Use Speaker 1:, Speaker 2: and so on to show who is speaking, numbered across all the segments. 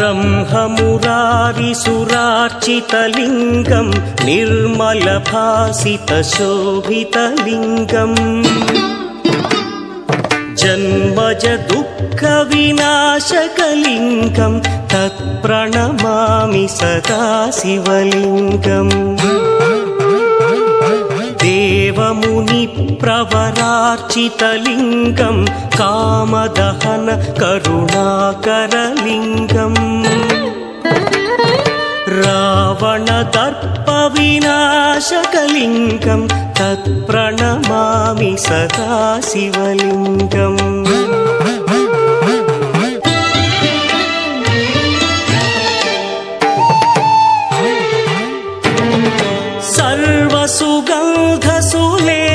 Speaker 1: ब्रह्ममुरारिसुरार्चितलिङ्गं निर्मलभासितशोभितलिङ्गम् जन्मज दुःखविनाशकलिङ्गं तत्प्रणमामि सदा शिवलिङ्गम् देवमुनिप्रवरार्चितलिङ्गं कामदहन करुणाकरलिङ्गम् रावणदर्पविनाशकलिङ्गं तत्प्रणमामि सदा शिवलिङ्गम्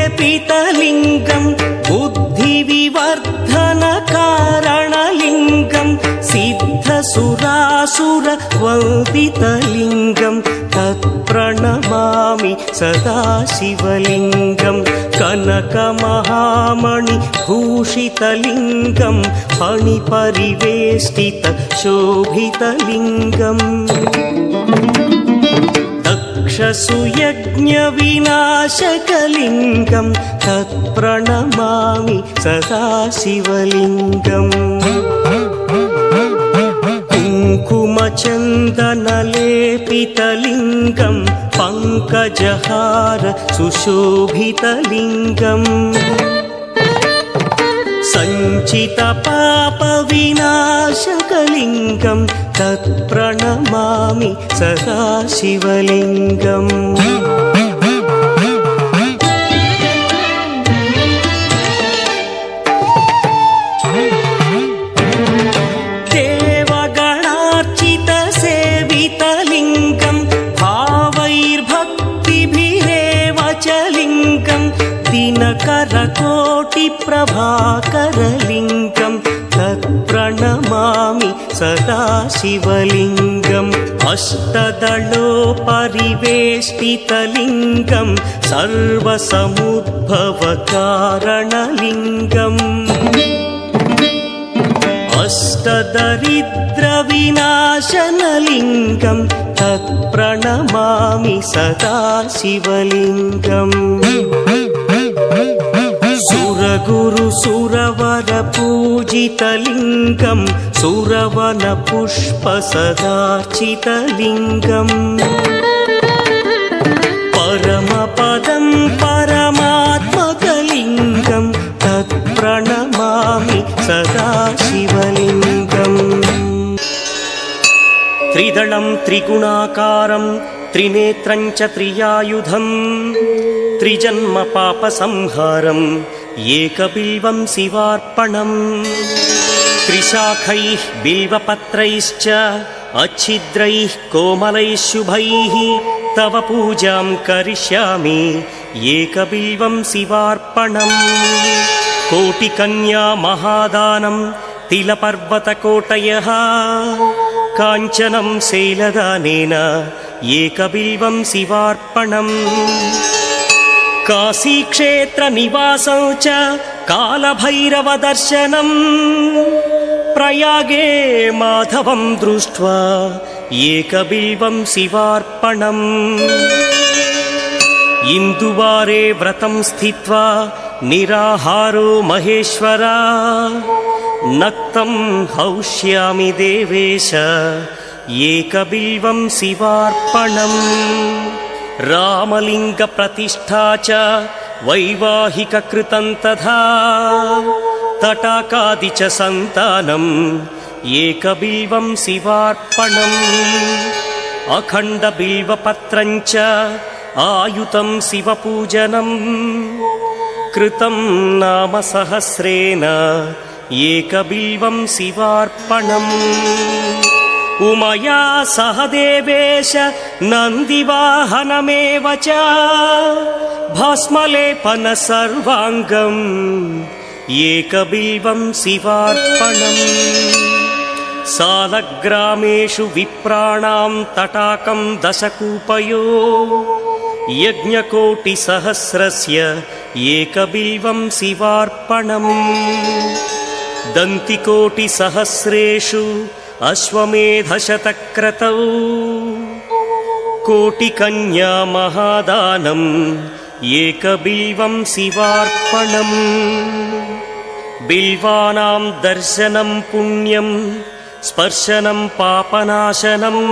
Speaker 1: सर्वसुगन्धसुलेपितलिङ्गं बुद्धिविवर्धनकारणलिङ्गं सिद्धसुरासुरवन्दितलिङ्गं तत्प्रणमामि सदा शिवलिङ्गं कनकमहामणिभूषितलिङ्गं फणिपरिवेष्टितशोभितलिङ्गम् दक्षसुयज्ञविनाशकलिङ्गं तत्प्रणमामि सदा शिवलिङ्गम् कुङ्कुमचन्दनलेपितलिङ्गं पङ्कजहार सुशोभितलिङ्गम् सञ्चितपापविनाशकलिङ्गं तत्प्रणमामि सदा शिवलिङ्गम् देवगणार्चितसेवितलिङ्गं भावैर्भक्तिभिरेव च लिङ्गं दिनकरकोटिप्रभाकरलिङ्गं तत्प्रणमामि सदा शिवलिङ्गम् अष्टदलोपरिवेष्टितलिङ्गं सर्वसमुद्भवकारणलिङ्गम् अष्टदरिद्रविनाशनलिङ्गं तत्प्रणमामि सदा शिवलिङ्गम् सुरगुरुसुरवरपूजितलिङ्गं सुरवनपुष्पसदार्चितलिङ्गम् परमपदं परमात्मकलिङ्गं तत्प्रणमामि सदा शिवलिङ्गम् त्रिदलं त्रिगुणाकारं त्रिनेत्रं च त्रियायुधं त्रिजन्मपापसंहारं एकबिल्वं शिवार्पणम् त्रिशाखैः बिल्वपत्रैश्च अच्छिद्रैः कोमलैः शुभैः तव पूजां करिष्यामि एकबिल्वं शिवार्पणम् कोटिकन्या महादानं तिलपर्वतकोटयः काञ्चनं शैलदानेन एकबिल्वं शिवार्पणम् काशीक्षेत्रनिवासं च कालभैरवदर्शनम् प्रयागे माधवं दृष्ट्वा एकबिल्वं शिवार्पणम् इन्दुवारे व्रतं स्थित्वा निराहारो महेश्वरा नक्तं हौष्यामि देवेश एकबिल्वं शिवार्पणम् रामलिङ्गप्रतिष्ठा च वैवाहिककृतं तथा तटाकादि च सन्तानम् एकबिल्वं शिवार्पणम् अखण्डबिल्वपत्रं च आयुतं शिवपूजनम् कृतं नाम सहस्रेण एकबिल्वं शिवार्पणम् उमया सह देवेश नन्दिवाहनमेव च भस्मलेपन सर्वाङ्गम् एकबिल्वं शिवार्पणम् सालग्रामेषु विप्राणां तटाकं दशकूपयो यज्ञकोटिसहस्रस्य एकबिल्वं शिवार्पणम् दन्तिकोटिसहस्रेषु अश्वमेधशतक्रतौ कोटिकन्या महादानम् एकबिल्वं शिवार्पणम् बिल्वानां दर्शनं पुण्यं स्पर्शनं पापनाशनम्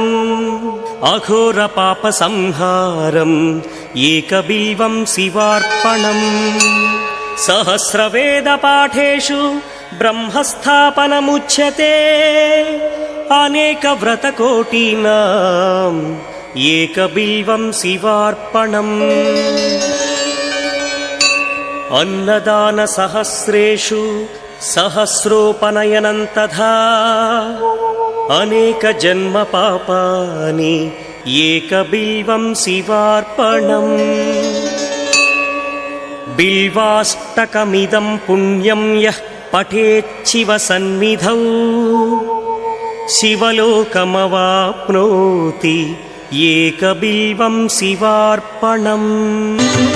Speaker 1: अघोरपापसंहारम् एकबिल्वं शिवार्पणम् सहस्रवेदपाठेषु ब्रह्मस्थापनमुच्यते अनेकव्रतकोटीनाम् एकबिल्वं शिवार्पणम् अन्नदानसहस्रेषु सहस्रोपनयनं तथा अनेकजन्मपापानि एकबिल्वं शिवार्पणम् बिल्वाष्टकमिदं पुण्यं यः पठेच्छिवसन्निधौ शिवलोकमवाप्नोति एकबिल्वं शिवार्पणम्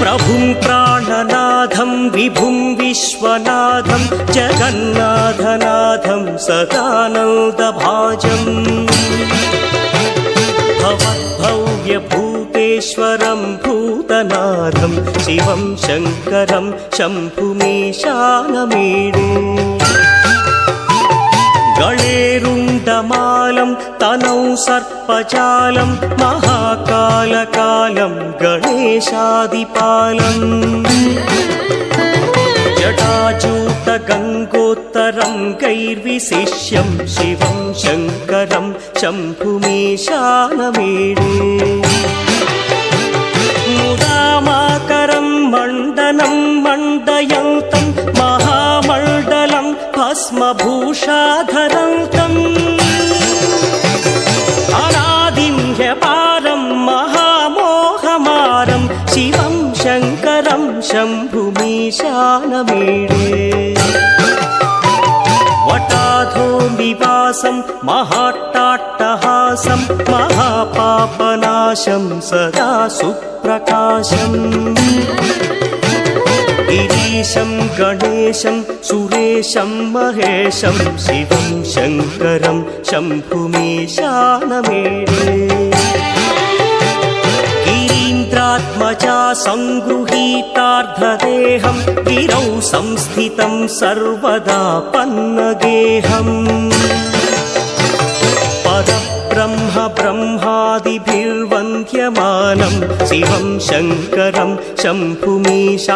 Speaker 1: प्रभुं प्राणनाथं विभुं विश्वनाथं जगन्नाथनाथं सदानन्दभाजम् भवद्भव्यभूतेश्वरं भूतनाथं शिवं शङ्करं शम्भुमीशानमीडे गणेरुण्डमालं तनौ सर्पजालं महाकालकालं गणेशादिपालम् जटाजूतगङ्गोत्तरं गैर्विशिष्यं शिवं शङ्करं शम्भुमीशानमीडे मुदामाकरं मण्डनं मण्डयन्तं महामण्डलं भस्मभूषाधरन्तम् अनादिं ह्यपारं महामोहमारं शिवं शङ्करं शम्भुमीशानमीडे वटाधो निवासं महाट्टाट्टहासं महापापनाशं सदा सुप्रकाशम् गिरीशं गणेशं सुरेशं महेशं शिवं शङ्करं शम्भुमीशानमीडे गिरीन्द्रात्मजा सङ्गृहीतार्धदेहं गिरौ संस्थितं सर्वदा पन्नगेहम् परब्रह्म ब्रह्मादिभिर्वन्द्यमानं शिवं शङ्करं शम्भुमीशानमीडे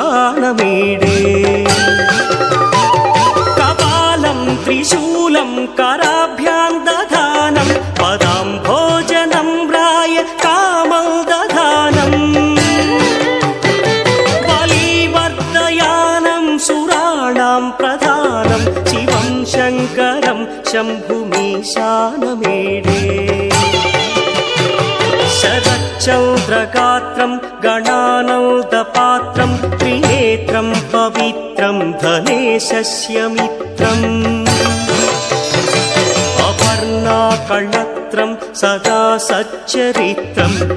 Speaker 1: कपालं त्रिशूलं कराभ्यां दधानं पदाम्भोजनं राय कामं दधानम् बलिवर्धयानं सुराणां प्रधानं शिवं शङ्करं शम्भुमीशानमीडे शरच्चन्द्रगात्रं गणानौदपात्रं त्रिनेत्रं पवित्रं धनेशस्य मित्रम् अपर्णाकळत्रं सदा सच्चरित्रं